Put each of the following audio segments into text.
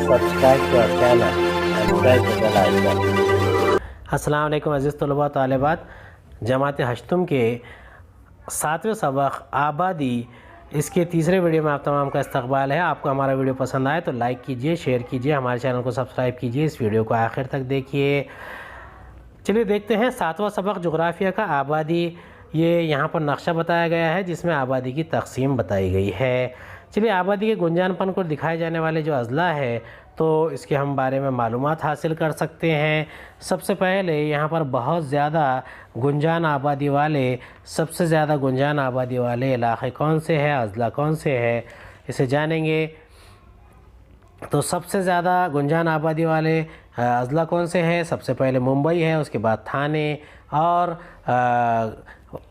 subscribe to our channel and press the bell icon. अस्सलाम वालेकुम अज़ीज़ तलबा तालिबात। जमात हश्तुम के 7वें सबक आबादी, इसके तीसरे वीडियो में आप तमाम का इस्तकबाल है। आपको हमारा वीडियो पसंद आए तो लाइक कीजिए, शेयर कीजिए, हमारे चैनल को सब्सक्राइब कीजिए, इस वीडियो को आखिर तक देखिए। चलिए देखते हैं 7वां सबक जोग्राफिया का आबादी। ये यहाँ पर नक्शा बताया गया है जिसमें आबादी की तकसीम बताई गई है। चलिए आबादी के गुंजानपन को दिखाए जाने वाले जो अज़ला है तो इसके हम बारे में मालूमात हासिल कर सकते हैं। सबसे पहले यहाँ पर बहुत ज़्यादा गुंजान आबादी वाले, सबसे ज़्यादा गुंजान आबादी वाले इलाक़े कौन से हैं, अज़ला कौन से हैं, इसे जानेंगे। तो सबसे ज़्यादा गुंजान आबादी वाले अज़ला कौन से हैं? सबसे पहले मुंबई है, उसके बाद थाने और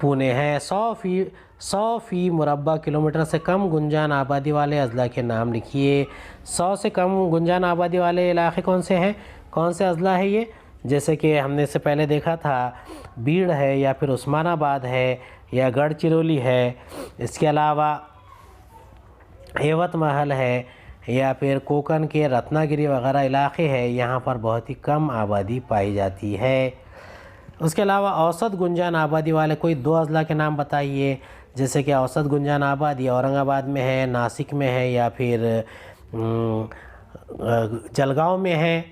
पुणे है। 100 फ़ी मुरब्बा किलोमीटर से कम गुंजान आबादी वाले अज़ला के नाम लिखिए। 100 से कम गुंजान आबादी वाले इलाक़े कौन से हैं, कौन से अज़ला है ये? जैसे कि हमने इससे पहले देखा था, बीड़ है या फिर उस्मानाबाद है या गढ़चिरौली है। इसके अलावा यवतमहल है या फिर कोकन के रत्नागिरी वगैरह इलाक़े हैं, यहाँ पर बहुत ही कम आबादी पाई जाती है। उसके अलावा औसत गुंजान आबादी वाले कोई दो अज़ला के नाम बताइए। जैसे कि औसत गुंजान आबादी औरंगाबाद में है, नासिक में है या फिर जलगांव में है।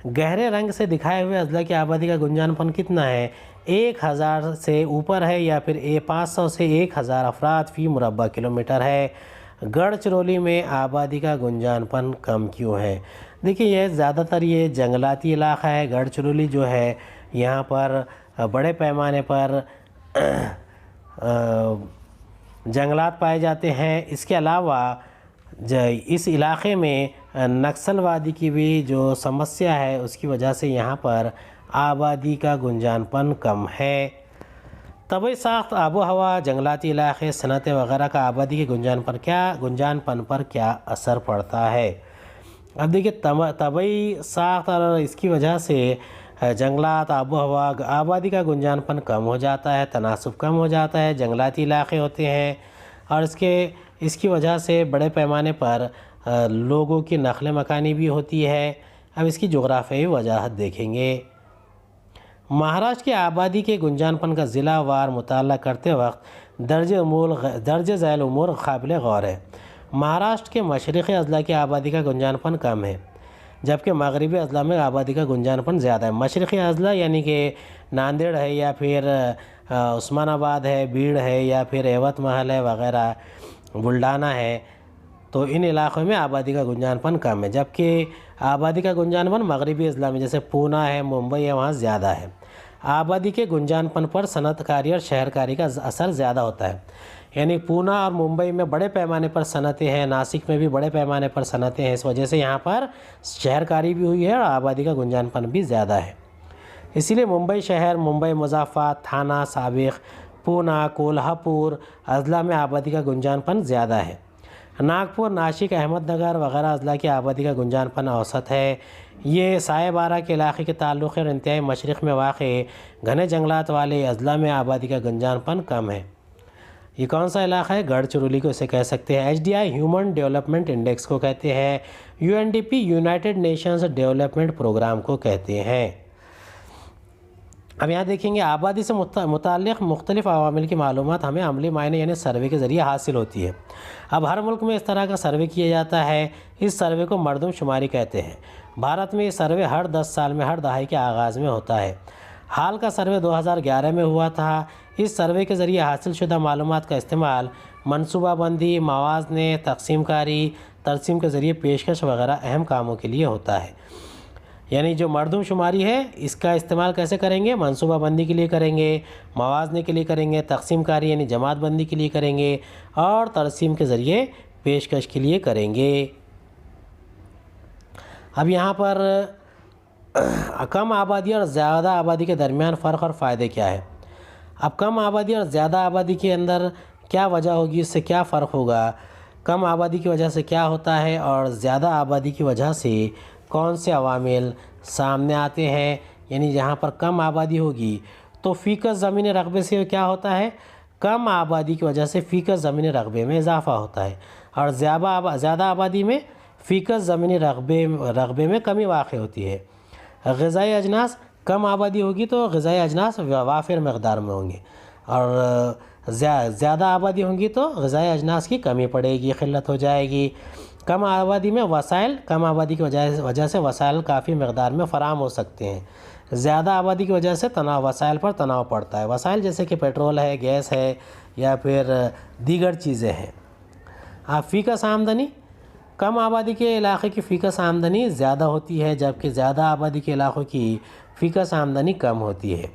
गहरे रंग से दिखाए हुए अज़ला की आबादी का गुंजानपन कितना है? 1000 से ऊपर है या फिर 500 से 1000 अफराद फ़ी मुरब्बा किलोमीटर है। गढ़चिरौली में आबादी का गुंजानपन कम क्यों है? देखिए ये ज़्यादातर ये जंगलाती इलाक़ा है। गढ़चिरौली जो है यहाँ पर बड़े पैमाने पर जंगलात पाए जाते हैं। इसके अलावा इस इलाक़े में नक्सलवादी की भी जो समस्या है उसकी वजह से यहाँ पर आबादी का गुंजानपन कम है। तबी साख्त, आबो हवा, जंगलाती इलाक़े, सनतें वगैरह का आबादी के गुंजानपन पर क्या असर पड़ता है? अब देखिए तबी साख्त और इसकी वजह से जंगलात, आबो हवा, आबादी का गुंजानपन कम हो जाता है, तनासुब कम हो जाता है। जंगलाती इलाक़े होते हैं और इसकी वजह से बड़े पैमाने पर लोगों की नक़ल मकानी भी होती है। अब इसकी जोग्राफ़ियाई वजाहत देखेंगे। महाराष्ट्र की आबादी के गुंजानपन का ज़िला वार मुताला करते वक्त दर्ज ज़ैल उमूर काबिल गौर है। महाराष्ट्र के मशरक़ी अज़ला की आबादी का गुंजानपन कम है, जबकि मगरबी अज़ला में आबादी का गुंजानपन ज़्यादा है। मशरक़ी अज़ला यानी कि नांदेड़ है या फिर उस्मानाबाद है, बीड़ है या फिर यवतमहल है वगैरह, बुल्डाना है, तो इन इलाक़ों में आबादी का गुंजानपन कम है। जबकि आबादी का गुंजानपन मगरबी अज़ला में जैसे पूना है, मुंबई है, वहाँ ज़्यादा है। आबादी के गुंजानपन पर सनतकारी और शहरकारी का असर ज़्यादा होता है। यानी पूना और मुंबई में बड़े पैमाने पर सनतें हैं, नासिक में भी बड़े पैमाने पर सनतें हैं। इस वजह से यहाँ पर शहरकारी भी हुई है और आबादी का गुंजानपन भी ज़्यादा है। इसीलिए मुंबई शहर, मुंबई मुज़ाफ़ात, थाना, साबिक़, पूना, कोल्हापुर अज़ला में आबादी का गुंजानपन ज़्यादा है। नागपुर, नासिक, अहमदनगर वगैरह अज़ला की आबादी का गुंजानपन औसत है। ये साए बारह के इलाक़े के ताल्लुक़ और इंतहाई मशरिक़ में वाक़े घने जंगलात वाले अज़ला में आबादी का गुंजानपन कम है। ये कौन सा इलाक़ा है? गढ़चिरौली को इसे कह सकते हैं। HDI ह्यूमन डेवलपमेंट इंडेक्स को कहते हैं। UNDP United Nations Development Programme को कहते हैं। अब यहाँ देखेंगे आबादी से मुताल्लिक़ मुख्तलिफ़ अवामिल की मालूमात हमें अमली मायने यानी सर्वे के ज़रिए हासिल होती है। अब हर मुल्क में इस तरह का सर्वे किया जाता है। इस सर्वे को मरदमशुमारी कहते हैं। भारत में ये सर्वे हर 10 साल में हर दहाई के आगाज़ में होता है। हाल का सर्वे 2011 में हुआ था। इस सर्वे के ज़रिए हासिल शुदा मालूमात का इस्तेमाल मनसूबाबंदी, मवाज़ने, तकसीमकारी, तरसीम के ज़रिए पेशकश वगैरह अहम कामों के लिए होता है। यानी जो मरदमशुमारी है इसका इस्तेमाल कैसे करेंगे? मनसूबाबंदी के लिए करेंगे, मवाज़ने के लिए करेंगे, तकसीमकारी यानी जमात बंदी के लिए करेंगे और तरसीम के ज़रिए पेशकश के लिए करेंगे। अब यहाँ पर कम आबादी और ज़्यादा आबादी के दरमियान फ़र्क और फ़ायदे क्या है? अब कम आबादी और ज़्यादा आबादी के अंदर क्या वजह होगी, इससे क्या फ़र्क होगा? कम आबादी की वजह से क्या होता है और ज़्यादा आबादी की वजह से कौन से अवामिल सामने आते हैं? यानी जहाँ पर कम आबादी होगी तो फ़ीकस ज़मीनी रकबे से क्या होता है? कम आबादी की वजह से फ़ीकस ज़मीनी रकबे में इजाफ़ा होता है और ज़्यादा आबादी में فیکس زمینی رقبے میں کمی واقع ہوتی ہے۔ غذائی اجناس، کم آبادی ہوگی تو غذائی اجناس وافر مقدار میں ہوں گے، اور زیادہ آبادی ہوں گی تو غذائی اجناس کی کمی پڑے گی، قلت ہو جائے گی۔ کم آبادی میں وسائل، کم آبادی کی وجہ سے وسائل کافی مقدار میں فراہم ہو سکتے ہیں۔ زیادہ آبادی کی وجہ سے وسائل پر تناؤ پڑتا ہے، وسائل جیسے کہ پیٹرول ہے، گیس ہے، یا پھر دیگر چیزیں ہیں۔ فیکس آمدنی، کم آبادی کے علاقے کی فیکس آمدنی زیادہ ہوتی ہے، جبکہ زیادہ آبادی کے علاقوں کی فیکس آمدنی کم ہوتی ہے۔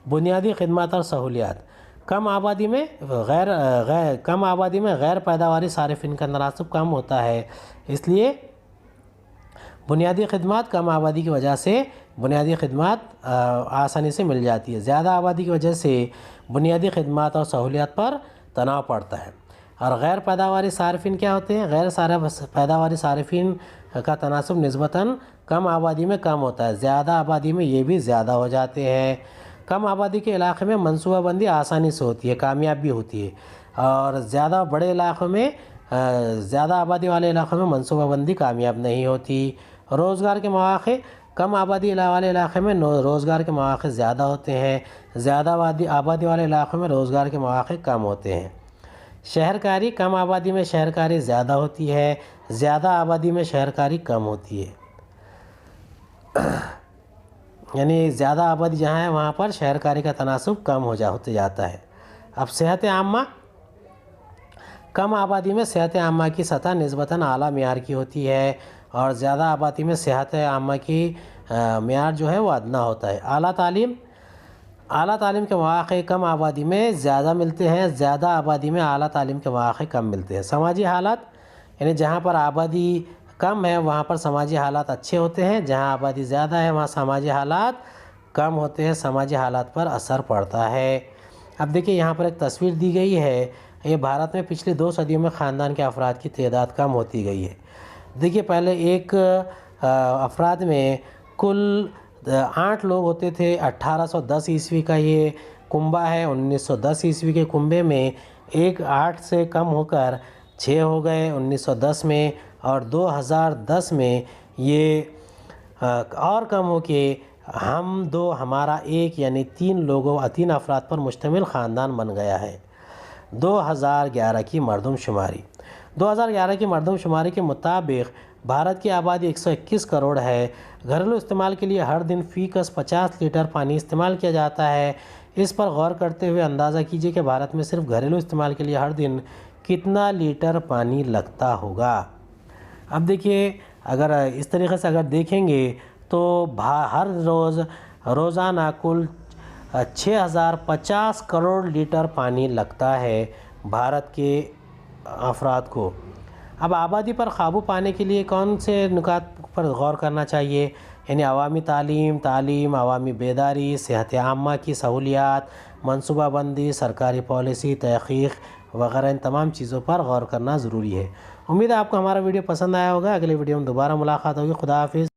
بنیادی خدمات اور سہولیات، کم آبادی میں غیر پیداواری صارفین کا تناسب کم ہوتا ہے، اس لیے بنیادی خدمات کم آبادی کی وجہ سے بنیادی خدمات آسانی سے مل جاتی ہے، زیادہ آبادی کی وجہ سے بنیادی خدمات اور سہولیات پر تناؤ پڑتا ہے۔ اور غیر پیداواری صارفین کیا ہوتے ہیں؟ غیر پیداواری صارفین کا تناسب نسبتاً کم آبادی میں کم ہوتا ہے، زیادہ آبادی میں یہ بھی زیادہ ہو جاتے ہیں۔ کم آبادی کے علاقے میں منصوبہ بندی آسانی سے ہوتی ہے، کامیاب بھی ہوتی ہے، اور زیادہ بڑے علاقوں میں زیادہ آبادی والے علاقوں میں منصوبہ بندی کامیاب نہیں ہوتی۔ روزگار کے مواقع، کم آبادی والے علاقے میں روزگار کے مواقع زیادہ ہوتے ہیں، زیادہ آبادی والے علاقوں میں روزگار کے مواقع کم ہوتے ہیں۔ شہرکاری، کم آبادی میں شہرکاری زیادہ ہوتی ہے، زیادہ آبادی میں شہرکاری کم ہوتی ہے، یعنی زیادہ آبادی جہاں ہے وہاں پر شہرکاری کا تناسب کم ہوتے جاتا ہے۔ اب صحت عامہ، کم آبادی میں صحت عامہ کی سطح نسبتاً اعلیٰ معیار کی ہوتی ہے، اور زیادہ آبادی میں صحت عامہ کی معیار جو ہے وہ ادنیٰ ہوتا ہے۔ اعلیٰ تعلیم کے مواقع کم آبادی میں زیادہ ملتے ہیں، زیادہ آبادی میں اعلیٰ تعلیم کے مواقع کم ملتے ہیں۔ سماجی حالات، یعنی جہاں پر آبادی کم ہے وہاں پر سماجی حالات اچھے ہوتے ہیں، جہاں آبادی زیادہ ہے وہاں سماجی حالات کم ہوتے ہیں، سماجی حالات پر اثر پڑتا ہے۔ اب دیکھیں یہاں پر ایک تصویر دی گئی ہے، یہ بھارت میں پچھلی 2 صدیوں میں خاندان کے افراد کی تعداد کم ہوتی گئی ہے۔ دیکھیے پہلے ایک افراد میں کل 8 لوگ ہوتے تھے، 1810 عیسوی کا یہ کنبہ ہے، 1910 عیسوی کے کنبے میں 8 سے کم ہو کر 6 ہو گئے 1910 میں، اور 2010 میں یہ اور کم ہو کے ہمارا ایک یعنی 3 افراد پر مشتمل خاندان بن گیا ہے۔ 2011 کی مردم شماری، 2011 کی مردم شماری کے مطابق بھارت کی آبادی 121 کروڑ ہے۔ گھریلو استعمال کے لیے ہر دن فی کس 50 لیٹر پانی استعمال کیا جاتا ہے۔ اس پر غور کرتے ہوئے اندازہ کیجیے کہ بھارت میں صرف گھریلو استعمال کے لیے ہر دن کتنا لیٹر پانی لگتا ہوگا۔ اب دیکھیے اگر اس طریقے سے دیکھیں گے تو ہر روزانہ کل 6050 کروڑ لیٹر پانی لگتا ہے بھارت کے افراد کو۔ اب آبادی پر قابو پانے کے لیے کون سے نکات پر غور کرنا چاہیے؟ یعنی عوامی تعلیم، عوامی بیداری، صحت عامہ کی سہولیات، منصوبہ بندی، سرکاری پالیسی، تحقیق وغیرہ، ان تمام چیزوں پر غور کرنا ضروری ہے۔ امید ہے آپ کو ہمارا ویڈیو پسند آیا ہوگا۔ اگلے ویڈیو میں دوبارہ ملاقات ہوگی۔ خدا حافظ۔